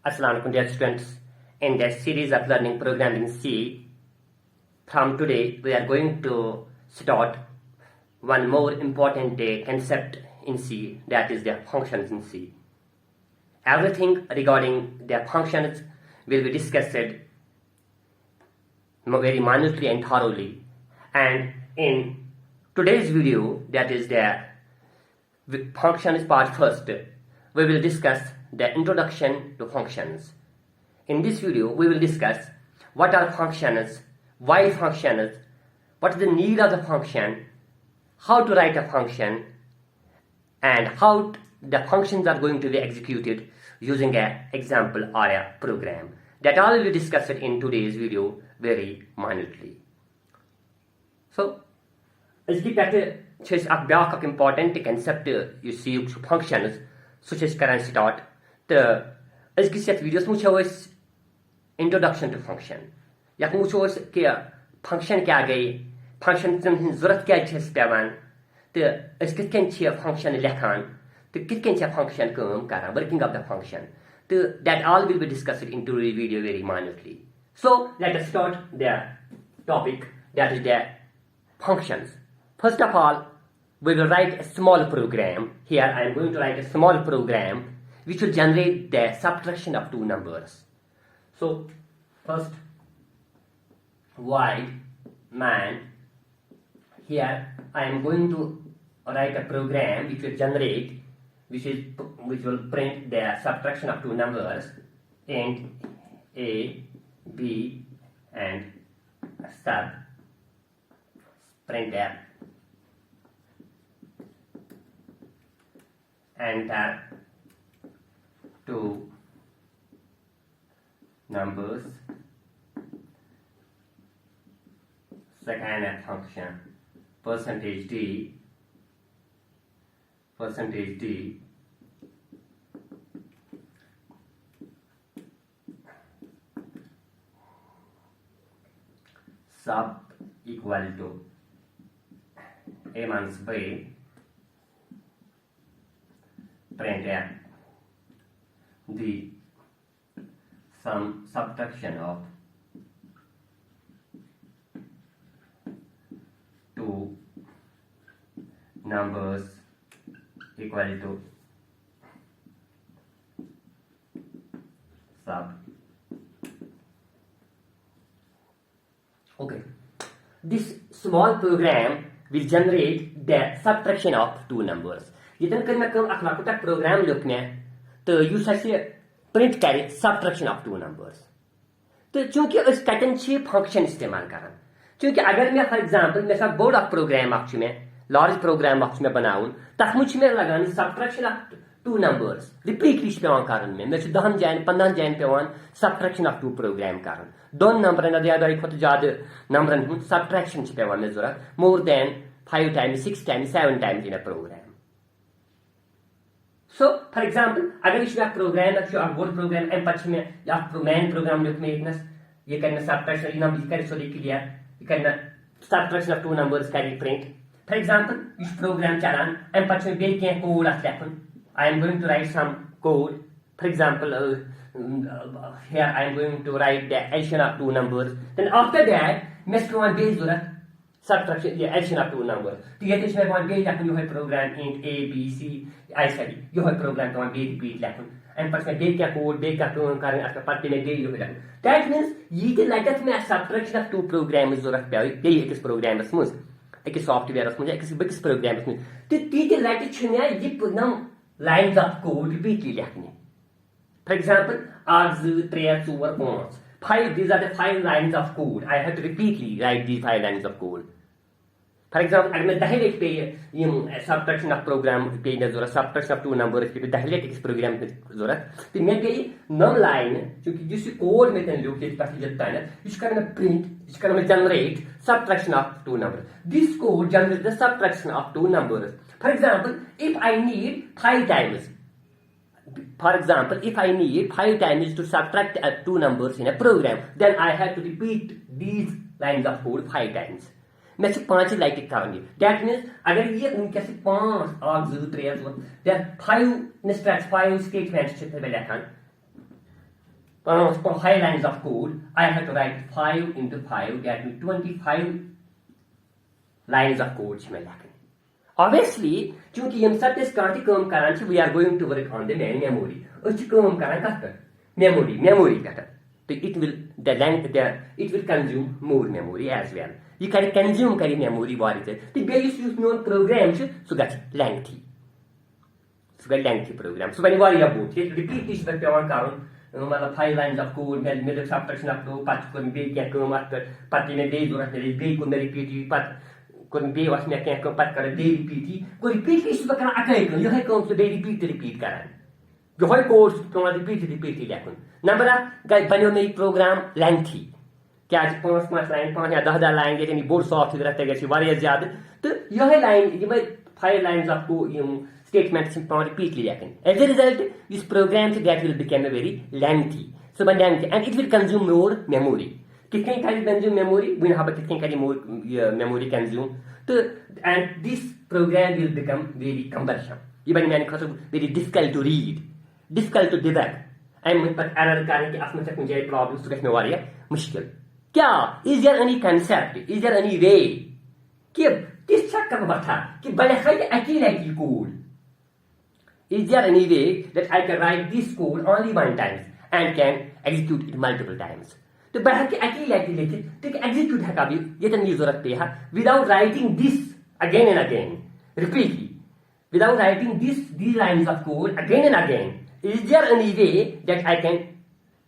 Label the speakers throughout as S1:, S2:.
S1: Assalamu alaikum dear students. In this series of learning programming C, from today we are going to start one more important concept in C, that is the functions in C. Everything regarding the functions will be discussed very minutely and thoroughly. And in today's video, that is the functions part first, we will discuss the introduction to functions. In this video, we will discuss what are functions, why functions, what is the need of the function, how to write a function, and how the functions are going to be executed using an example or a program. That all will be discussed in today's video very minutely. So, as we start important concept you see functions, such as current start. The videos much introduction to function. Ya much function kya gai, function zurat kya chhes pevan. The as function lekhan. The kitchen function working of the function. That all will be discussed in today's video very minutely. So let us start the topic, that is the functions. First of all, we will write a small program. Here I am going to write a small program which will generate the subtraction of two numbers. So first, void man. Here I am going to write a program which will generate, which will print the subtraction of two numbers, int a, b, and sub. Print that. Enter two numbers. Second function, percentage d, sub equal to a minus b, print the subtraction of two numbers equal to sub. Okay, this small program will generate the subtraction of two numbers. Yeten kan मैं akhlakutak program लिखने तो use print करे subtraction of two numbers. तो चूंकि उस कटन छे function इस्तेमाल करन, चूंकि अगर मैं for example मैं सब board of program अक्ष में large program अक्ष में बनाऊं तक मुझ में लगानी subtraction of two numbers repeatedly पेवान करन में 10 जान 15 जान पेवान subtraction of two program करन दोन नंबर न दिया दाई खत ज्यादा नंबरन हुन subtraction छ पेवान में जरूरत more than 5 times 6 times 7 times in a program. So, for example, अगर इसमें program board program पक्ष में या main program लिखने इतना ये करना subtraction ये नंबर कर सो लिख लिया ये करना subtraction of two numbers करें print. For example, इस program चलान पक्ष में बेल के code आते I am going to write some code. For example, here I am going to write the addition of two numbers. Then after that, मैं इसको bell जरूरत subtraction the addition of two numbers. तो ये तो मैं bell लिखूँ यो है program int a b c I study यो है program तो मैं बेल repeat लिखूँ and पर मैं बेल क्या code बेल क्या code करें आपका पत्ते में बेल यो है लिखूँ. That means ये तो लगता है मैं subtraction of two programs जरूरत पे आई ये एक program में स्मूथ एक software में एक बक्स program में तो तीन लगता है चुनिया ये पुनः lines of code repeatedly लिखने. For example, R2, 3, 4, 5. These are the 5 lines of code. I have to repeatedly write these 5 lines of code. For example, अगर मैं दहले पे ये subtraction of program पे जरूरत subtraction of two numbers पे दहले इस program पे जरूरत तो मैं पे नम line क्योंकि जिस code में तन लोग जिस पास जाता है ना इसका मैं print इसका मैं generate subtraction of two numbers. This code generates the subtraction of two numbers. For example, if I need 5 times. For example, if I need 5 times to subtract two numbers in a program, then I have to repeat these lines of code 5 times. मैं सिर्फ 5 like करूंगी. That means अगर ये उनके से 5 और 0 3 4 then 5 instructions 5 statements छे पे लिखन 5 lines of code, I have to write 5 into 5, that means 25 lines of code چھِ مےٚ لیکھٕنۍ. Obviously, چوٗنٛکہِ ییٚمہِ ساتہٕ أسۍ کانٛہہ تہِ کٲم کران چھِ, we are going to work on the main memory. أسۍ چھِ کٲم کران کتھ پٮ۪ٹھ؟ memory پٮ۪ٹھ. تہٕ it will consume more memory as well. یہِ کرِ consume کرِ memory واریاہ زیادٕ. تہٕ بیٚیہِ یُس میون program چھُ سُہ گژھِ lengthy. سُہ گژھِ lengthy program. سُہ بنہِ واریاہ بوٚڑ. repeat تہِ چھُ تَتھ پیٚوان کرُن. مطلب 5 lines of code, مےٚ لیوٚکھ subtraction اپروو, پتہٕ کوٚر مےٚ بیٚیہِ کینٛہہ کٲم اتھ پٮ۪ٹھ, پتہٕ ییٚلہِ مےٚ بیٚیہِ ضوٚرتھ مِلے بیٚیہِ کوٚر مےٚ repeat, پتہٕ کوٚر مےٚ بیٚیہِ اوس مےٚ کینٛہہ کٲم, پتہٕ کٔر بیٚیہِ repeat, گوٚو repeat چھُس بہٕ کران اکٲے کٲم, یِہے کٲم چھُس بیٚیہِ repeat کران. یِہے کوڈ چھُ پیٚوان repeat لیکھُن. نمبر اکھ بنیو مےٚ یہِ program lengthy. کیازِ 5 لاین 5 یا 10 لاین ییٚتٮ۪ن یہِ بوٚڑ سافٹویر تہِ گژھِ واریاہ زیادٕ. تہٕ یِہے لاین یِمے 5 lines of یِم statements چھِ پیٚوان repeatly لیکھٕنۍ. As a result, یُس program چھُ that will become a very lengthy. سُہ بنہِ lengthy and it will consume more memory. کِتھ کٔنۍ کرِ consume memory? وۄنۍ ہاو بہٕ کِتھ کٔنۍ کرِ more memory consume. تہٕ and this program will become very cumbersome. یہِ بنہِ میانہِ خٲطرٕ very difficult to read, difficult to debug. اَمہِ منٛز پتہٕ error کرٕنۍ کہِ اَتھ منٛز چھےٚ کُنہِ جایہِ problem, سُہ گژھِ مےٚ واریاہ مُشکِل. کیٛاہ is there any concept, is there any way کہِ تِژھ چھا کانٛہہ وَتھا کہِ بہٕ لیکھا یہِ اَکی لٹہِ یہِ code? Is there any way that I can write this code only one time and can execute it multiple times? تہٕ بہٕ ہٮ۪کہٕ اَکی لٹہِ لیکھِتھ تہٕ execute ہٮ۪کا بہٕ ییٚتٮ۪ن یہِ ضوٚرتھ پیٚیہِ ہا without writing this again and again repeatedly, without writing these lines of code again and again. Is there any way that I can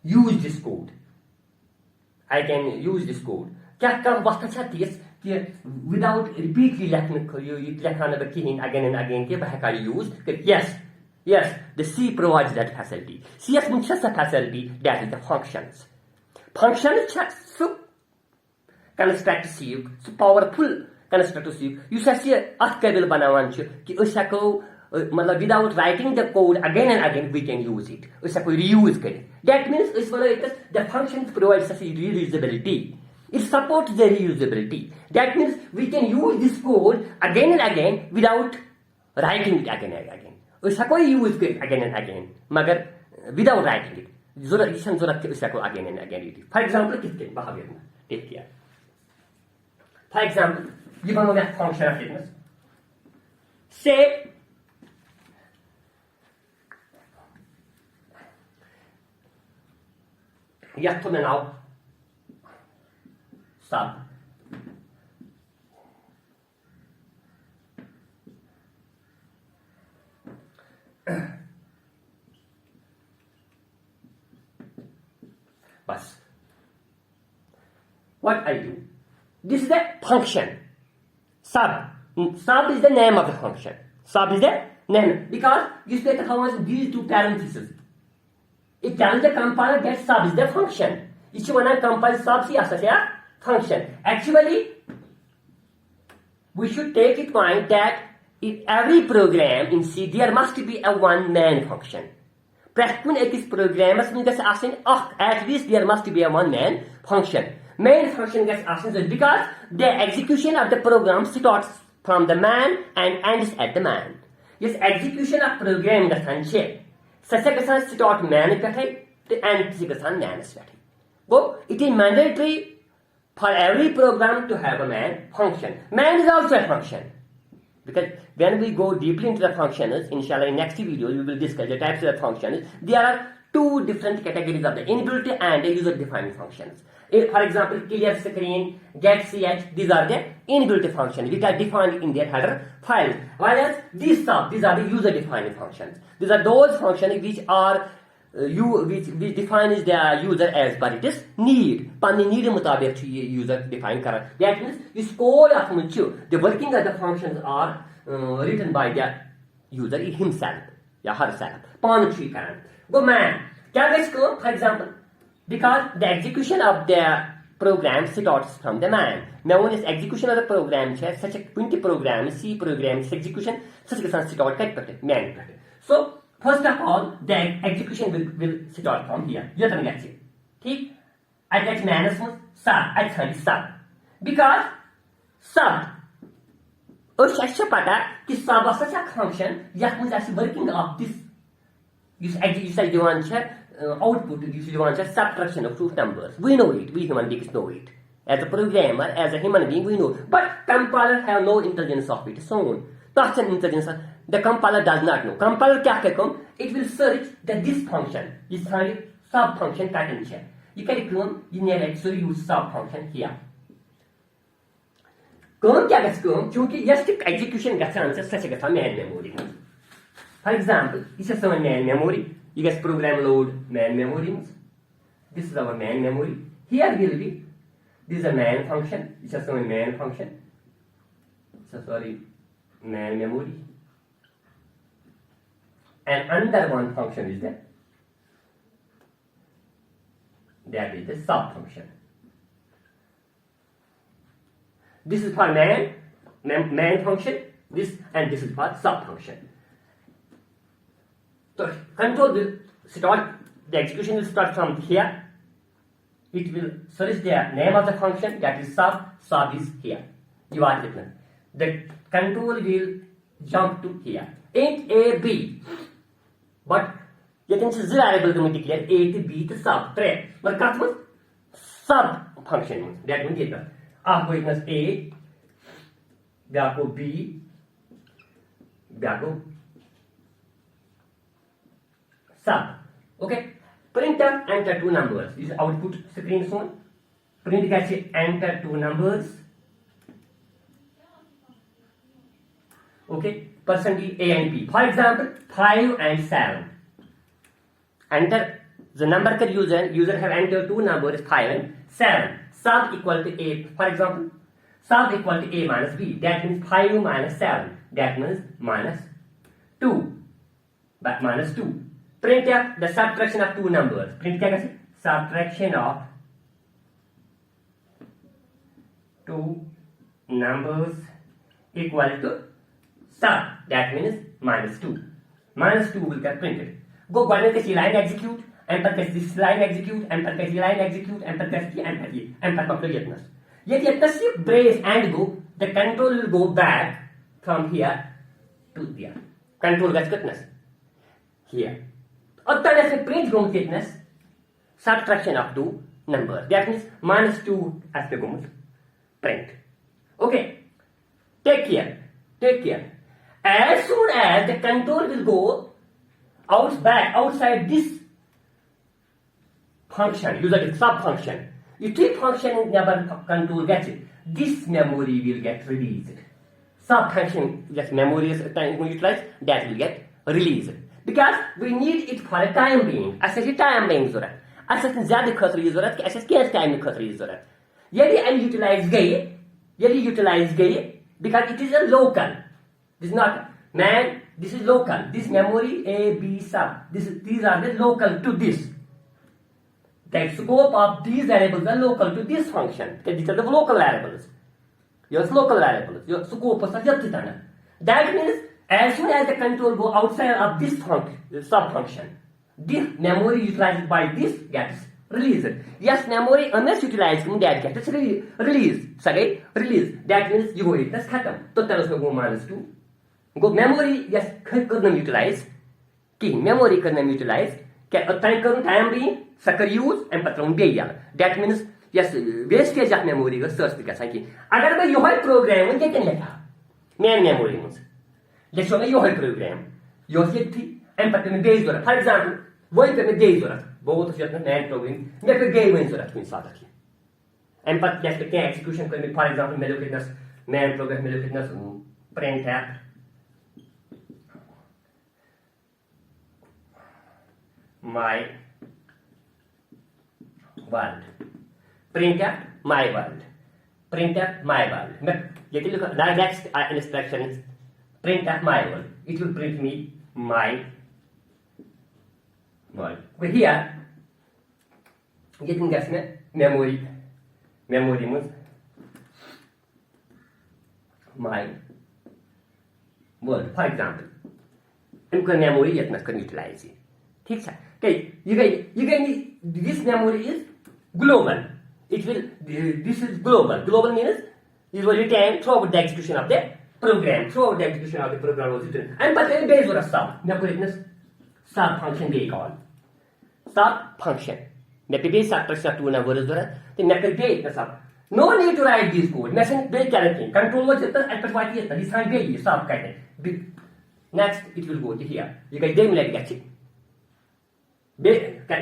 S1: use this code? I can use this code. کیٛاہ کانٛہہ وَتھا چھا تِژھ کہِ without repeatedly لیکھنہٕ یہِ لیکھا نہٕ بہٕ کِہینۍ again and again کہِ بہٕ ہٮ۪کا یہِ use کٔرِتھ? Yes, the C provides that facility. C یَس منٛز چھےٚ سۄ facility, that is the functions. Functions چھےٚ سُہ construct C یُک, سُہ powerful construct C یُک, یُس اَسہِ یہِ اَتھ قٲبِل بناوان چھُ کہِ أسۍ ہٮ۪کو مطلب without writing the code again and again we can use it. أسۍ ہٮ۪کو reuse کٔرِتھ. That means أسۍ وَنو ییٚتٮ۪س the functions provides us reusability. It supports the reusability. That means we can use this code again and again without writing it again and again. أسۍ ہٮ۪کو یہِ use کٔرِتھ again and again مگر without writing it. ضوٚرتھ یہِ چھَنہٕ ضوٚرتھ کہِ أسۍ ہٮ۪کو again and again یہِ. For example کِتھ کٔنۍ بہٕ ہاوٕ ییٚتٮ۪ن. Take care. For example یہِ بنوو مےٚ function اکھ ییٚتنَس. Say یَتھ تھوٚو مےٚ ناو sub. Bas. What I do? This is the function. Sub. Sub is the name of the function. Sub is the name because you say these two parentheses. It tells the compiler that sub is the function. Each one compile sub is a function. Actually, we should take it point that in every program in C there must be a one main function. Practically, programmers at least there must be a one main function. Main function gets asked because the execution of the program starts from the man and ends at the man. Yes, execution of program doesn't change. Such a start man to end man. So it is mandatory for every program to have a main function. Man is also a function. Because when we go deeply into the functions, inshallah in next video we will discuss the types of the functions. There are two different categories of the inbuilt and the user-defined functions. For example, clear screen, get ch, these are the inbuilt functions which are defined in their header files. Whereas these are the user-defined functions. These are those functions which are which defines the user as per its need. Pani need mutabiq user define kara. That means this code of the working of the functions are written by the user himself, ya herself. Pan chui karan. Go man. For example, because the execution of the program starts from the man. Now when execution of the program such a 20 program, C program, execution such a start man. So first of all, the execution will start from here. You can get it. Okay? I get minus sub. I tell sub. Because sub. Us sub is such a function that is working of this. You say you want output usually wants a subtraction of two numbers. We know it. We human beings know it. As a programmer, as a human being, we know. But compiler have no intelligence of its own. That's an intelligence. The compiler does not know. Compiler क्या करेगा? It will search that this function is find sub function pattern here. You can come. You need actually use sub function here. Come क्या करेगा? क्योंकि यह stick execution का chance है सच का main memory. For example, this is our main memory. You guys program load main memory. This is our main memory. Here will be this is a main function. This is our main function. So sorry, main memory. And under one function is there. That is the sub function. This is for main function. This and this is for sub function. So control will start, the execution will start from here. It will search the name of the function, that is sub is here. You are different. The control will jump to here. Int A, B. But you can see variable to declare A to B to sub. But cut was sub function. That will get us. After equals A, therefore B, therefore sub. Okay. Printf enter two numbers. This is output screen shown. Print कैसे enter two numbers. Okay. Percentage A and B. For example, 5 and 7. Enter the number का user have entered two numbers 5 and 7. Sub equal to A. For example, sub equal to A minus B. That means 5 minus 7. That means minus 2. But minus 2. Printf the subtraction of two numbers. Print क्या कैसे? Subtraction of two numbers equal to sub. That means minus 2. Minus 2 will get printed. Go one कैसी line execute, and पर कैसी line execute, and पर कैसी line execute, and पर कैसी and पर पकड़ो यत्नस. यदि यत्नस brace and go, the control will go back from here to there. Control gets goodness here. और तब ऐसे print go thickness subtraction of two numbers. That means minus 2 as the go print. Okay. Take care. As soon as the control will go outside this function, user sub function. If this function never control gets it, this memory will get released. Sub function just memory is utilized, that will get released. Because we need it for a time being. Assess time being ज़रूरत. Assess ज़्यादा खतरी ज़रूरत कि assess क्या time Khatri ज़रूरत. यदि utilize गई, because it is a local. This is not man. This is local. This memory A, B, sub. These are the local to this. The scope of these variables are local to this function. These are the local variables. Your local variables. Your scope is a that means as soon as the control go outside of this sub function, this memory utilized by this gets released. Yes, memory unless utilized that gets released. That means you go it. That's khatam. So tell us go minus 2. Go memory yes couldn't utilize. Key memory couldn't utilize. Time being sucker use and patron gaya. That means yes wastage of memory was search because I can. Agar मैं यह program ये क्या लिखा? Main memory में. Let's show you यह program. यह ये थी and patron में base ज़रूरत. For example, वही पे में base ज़रूरत. बहुत अच्छी अपना main program. मैं पे gay में ज़रूरत हुई सादा की. And pat जैसे क्या execution करने for example मेरे कितना main program मेरे कितना print है. My world. Printf my world. Printf my world. But look at the next instruction is printf my world. It will print me my world. But here, getting guess memory means my world. For example, इनका memory इतना कर utilize है. ठीक है. Okay, you can this memory is global. It will this is global. Global means it will retain throughout the execution of the program. Throughout the execution of the program was written. And but then base or sub. मैं आपको इतना sub function they call. sub-function. मैं पे subtraction of two numbers तो मैं कर बे सब. No need to write these code. मैं से बे क्या रखें? Control was जितना अल्फा वाटी जितना this time बे ये sub कहते हैं. Next it will go to here. ये कहीं दे मिलेगा क्या? बे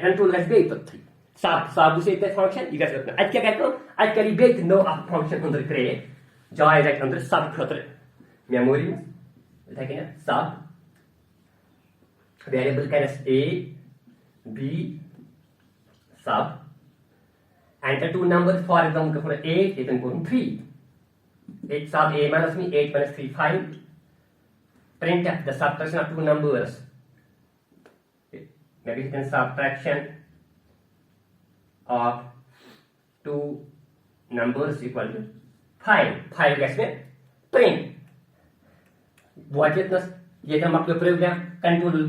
S1: control का बे तो थी. Sub उसे इतना function ये कैसे करना? आज क्या कहते हो? आज करी बे no up function अंदर create. जाए जाए अंदर sub खतर memory में. देखिए ना sub variable kind of a b sub enter two numbers for example for 8 you can go 3 8 sub a minus me 8 minus 3 5 print the subtraction of two numbers maybe you can subtraction of two numbers equal to 5 guess में print what is this ये हम अपने program control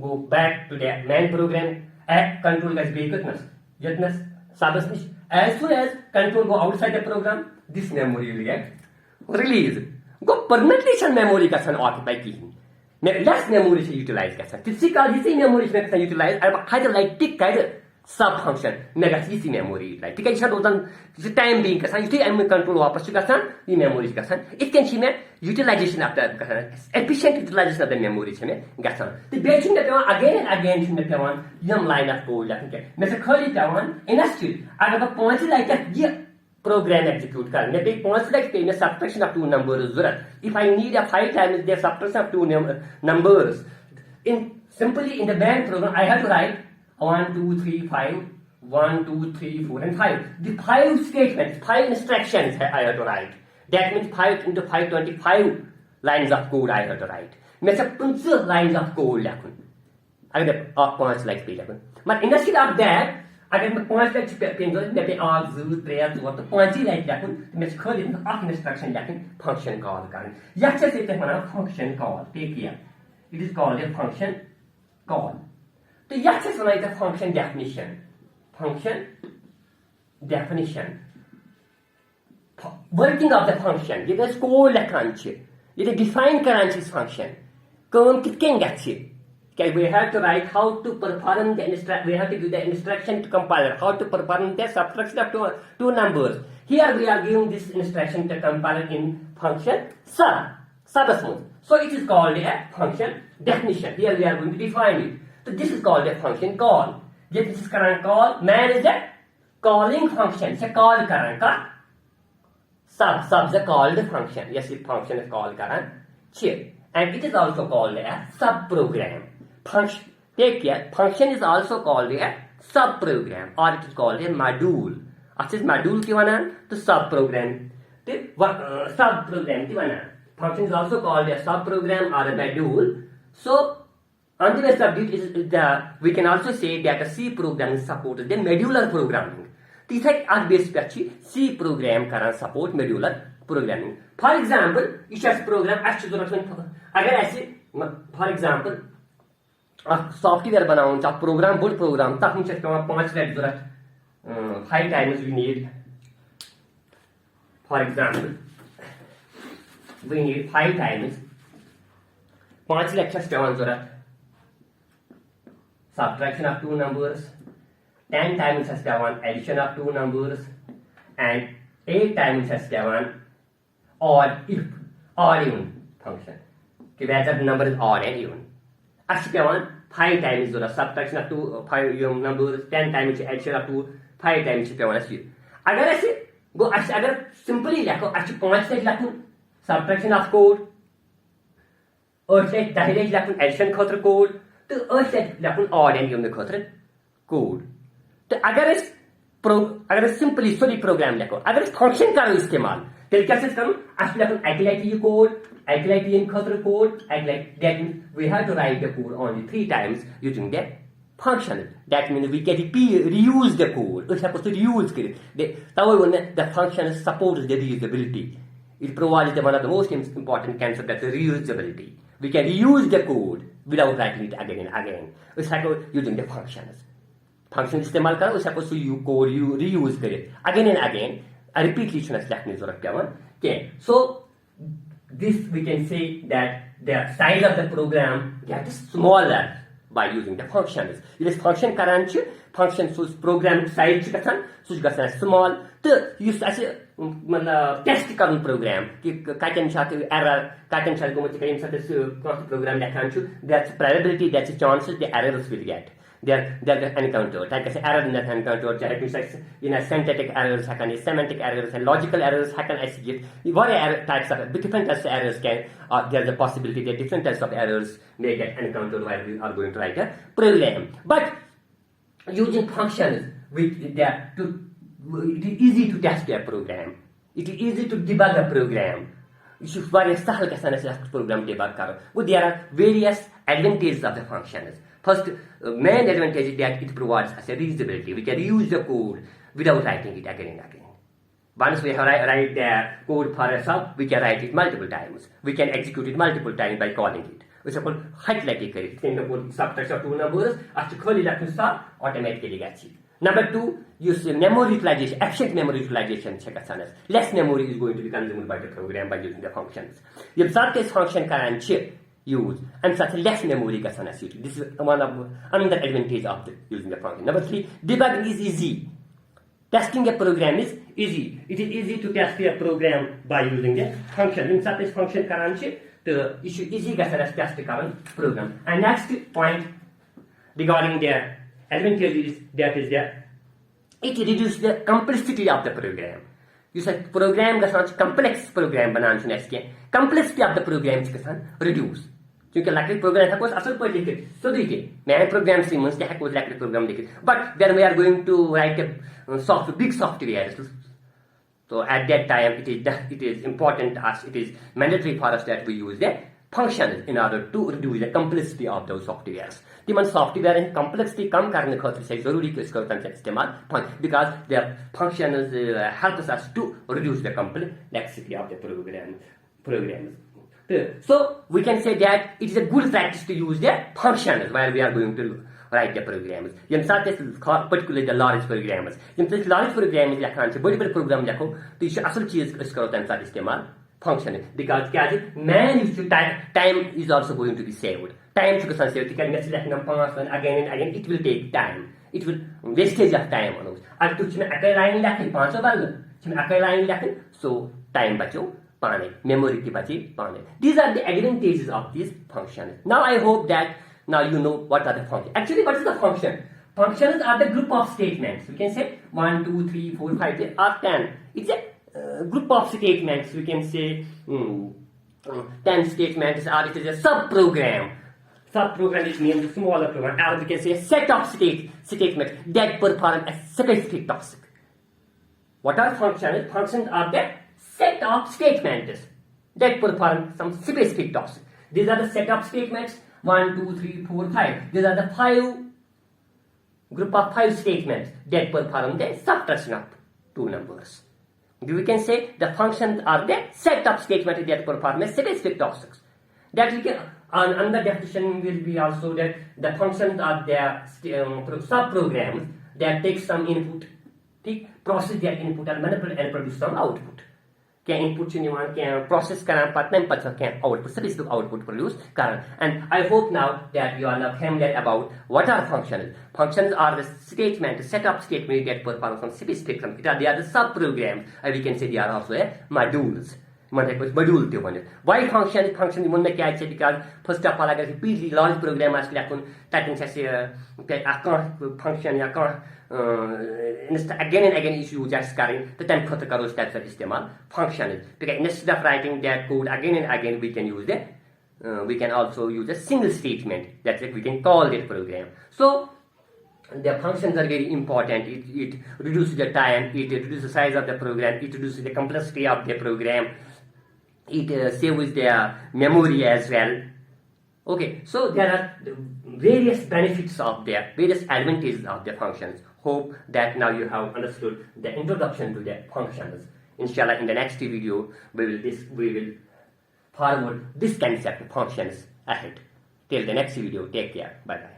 S1: go back to the main program at control guys bakeness yetness sabasnish as soon as control go outside the program this memory will get release go permanently shall memory ka san occupy ki less memory se utilize ka san typically this memory se ka utilize I had like tick kind sub function mega easy memory like tick shall dotan the time being ka san you am control wapas ka san the memory ka san it can see me utilization of the efficient utilization of the memory se me ka san the betching that again and again should be one yum line of code like okay मैं से खाली town institute अगर मैं पहुंच like ये program execute कर मैं पे पहुंच लाइक पे मैं सबट्रैक्शन ऑफ टू नंबर्स जरूरत if I need a 5 times the subtraction of two numbers in simply in the bank program I have to write 1 2 3 5 1 2 3 4 and 5 the 5 statements 5 instructions I have to write that means 5 into 5 25 lines of code I have to write मैं सब 25 lines of code लिखूं अगर आप 5 like पे लिखूं मगर instead of that अगर मैं 5 लाइक पे पेन मैं पे 8 2 3 4 तो 5 लाइक लिखूं तो मैं खाली एक इंस्ट्रक्शन लिखूं फंक्शन कॉल करें यह से ते हमारा फंक्शन कॉल पे किया it is called a function call तो यह से सुनाई था function definition working of the function ये गस कोड लिखान छ ये डिफाइन करान छ फंक्शन काम कितकेन गछ Okay, we have to write how to perform the we have to give the instruction to compiler how to perform the subtraction of two numbers. Here we are giving this instruction to compiler in function substance. So it is called a function definition. Here we are going to define it. So this is called a function call. This is current call. Man is a calling function. So call current ka sub is a called function. Yes, this function is called current chip, and it is also called a subprogram. Function, take care, function is also called a subprogram or it is called a module. This module की वना तो subprogram तो subprogram की वना function is also called a subprogram or a module. So on the subject is we can also say that a C program supports the modular programming. तो इसे आज base पे अच्छी C program करा support modular programming. For example, इस program अच्छी जरूरत अगर ऐसे for example सॉफ्टवेयर बनाऊं चाहे प्रोग्राम बोर्ड प्रोग्राम तक मुझे 5 लाइक जरूरत 5 times we need for example we need 5 times 5 lectures जरूरत subtraction of two numbers 10 times has addition of two numbers and 8 times has odd even function whether the number is odd and even actually 5 times the subtraction of two 5 numbers 10 times addition of two 5 times अगर ऐसे गो अगर simply लिखो अच्छी 5 से लिखूं subtraction of code और से direct लिखूं addition खतर code तो और से लिखूं odd and even खतर code तो अगर सिंपली सॉरी प्रोग्राम लिखो अगर फंक्शन करो इस्तेमाल तो कैसे करूं अच्छी लिखूं एक्चुअली ये code Actually, in Kotlin code, that means we have to write the code only 3 times using the function. That means we can reuse the code. We're supposed to reuse it. The function supports the reusability. It provides one of the most important concepts, that's the reusability. We can reuse the code without writing it again and again. We're supposed to using the functions. Function इस्तेमाल करो, we're supposed to use code, reuse it again and again. Repeatedly okay. So this we can say that the size of the program gets smaller by using the functions. This function karan chu function sus program size chu gasan sus gasan small to use as a test karun program ki katan chat error katan chat go much kaim sat program lekhan chu that's probability that's a chances the errors will get they're encountered like I say error in that encountered synthetic errors happen semantic errors and logical errors happen as get what types of different types of errors can there's a possibility that different types of errors may get encountered while we are going to write a program. But using functions it is easy to test a program, it is easy to debug a program. You should sahal ka program debug karo. But there are various advantages of the functions. First, main advantage is that it provides us a reusability. We can use the code without writing it again and again. Once we write the code for a sub, we can write it multiple times. We can execute it multiple times by calling it. We say, height like it. Subtraction of two numbers, automatically gets it. Number two, use memory utilization, efficient memory utilization. Less memory is going to be consumed by the program by using the functions. If such function can use and such less memory ka sana suit. This is one of another advantage of using the function. Number three, debugging is easy. Testing a program is easy. It is easy to test a program by using the function. In such function karanchi, the issue easy ka sana test the current program. And next point regarding the advantage is that it reduces the complexity of the program. You said program ka sana complex program banan chune complexity of the program ka reduce. क्योंकि lactic programme था असल पर लिखे so देखिए मैं programme से मस्त है कोई लैक्टिक प्रोग्राम लिखे but then we are going to write a big software. So at that time it is important as it is mandatory for us that we use the functions in order to reduce the complexity of those softwares. तिमन software in complexity कम करने खातिर से जरूरी कि इसका तंत्र इस्तेमाल because their functions helps us to reduce the complexity of the programs. So we can say that it is a good practice to use the functions while we are going to write the programs. Particularly the large programs. Large programs big program तो ये असल चीज इसका तंत्र इस्तेमाल function because man used to time is also going to be saved. Time to save again and again it will take time. It will wastage of time on those. If you have a line so time bacho memory ki bachi pane. These are the advantages of these functions. Now I hope that now you know what are the functions. Actually, what is the function? Functions are the group of statements. We can say 1, 2, 3, 4, 5, or 10. It's a group of statements. We can say 10 statements, or it is a sub-program. Sub-program is named a smaller program. Or we can say a set of statements that perform a specific task. What are functions? Functions are the set of statements that perform some specific task. These are the set of statements 1, 2, 3, 4, 5. These are the group of 5 statements that perform the subtraction of two numbers. We can say the functions are the set of statements that perform a specific tasks. That we can another definition will be also that the functions are the sub-programs that take some input, process their input and manipulate and produce some output. Can input can process can output specific output produce current. And I hope now that you are now familiar about what are functions. Functions are the statement, set of statements that perform some specific. They are the sub-programs, and we can say they are also modules. Module why function because first of all अगर repeatedly large program function again and again issue just carrying the time types of istemal function because instead of writing that code again and again we can use we can also use a single statement that's it we can call that program. So the functions are very important. It reduces the time, it reduces the size of the program, it reduces the complexity of the program, it saves the memory as well. Okay, so there are various benefits of various advantages of the functions. Hope that now you have understood the introduction to the functions. Inshallah, in the next video, we will forward this concept of functions ahead. Till the next video, take care. Bye bye.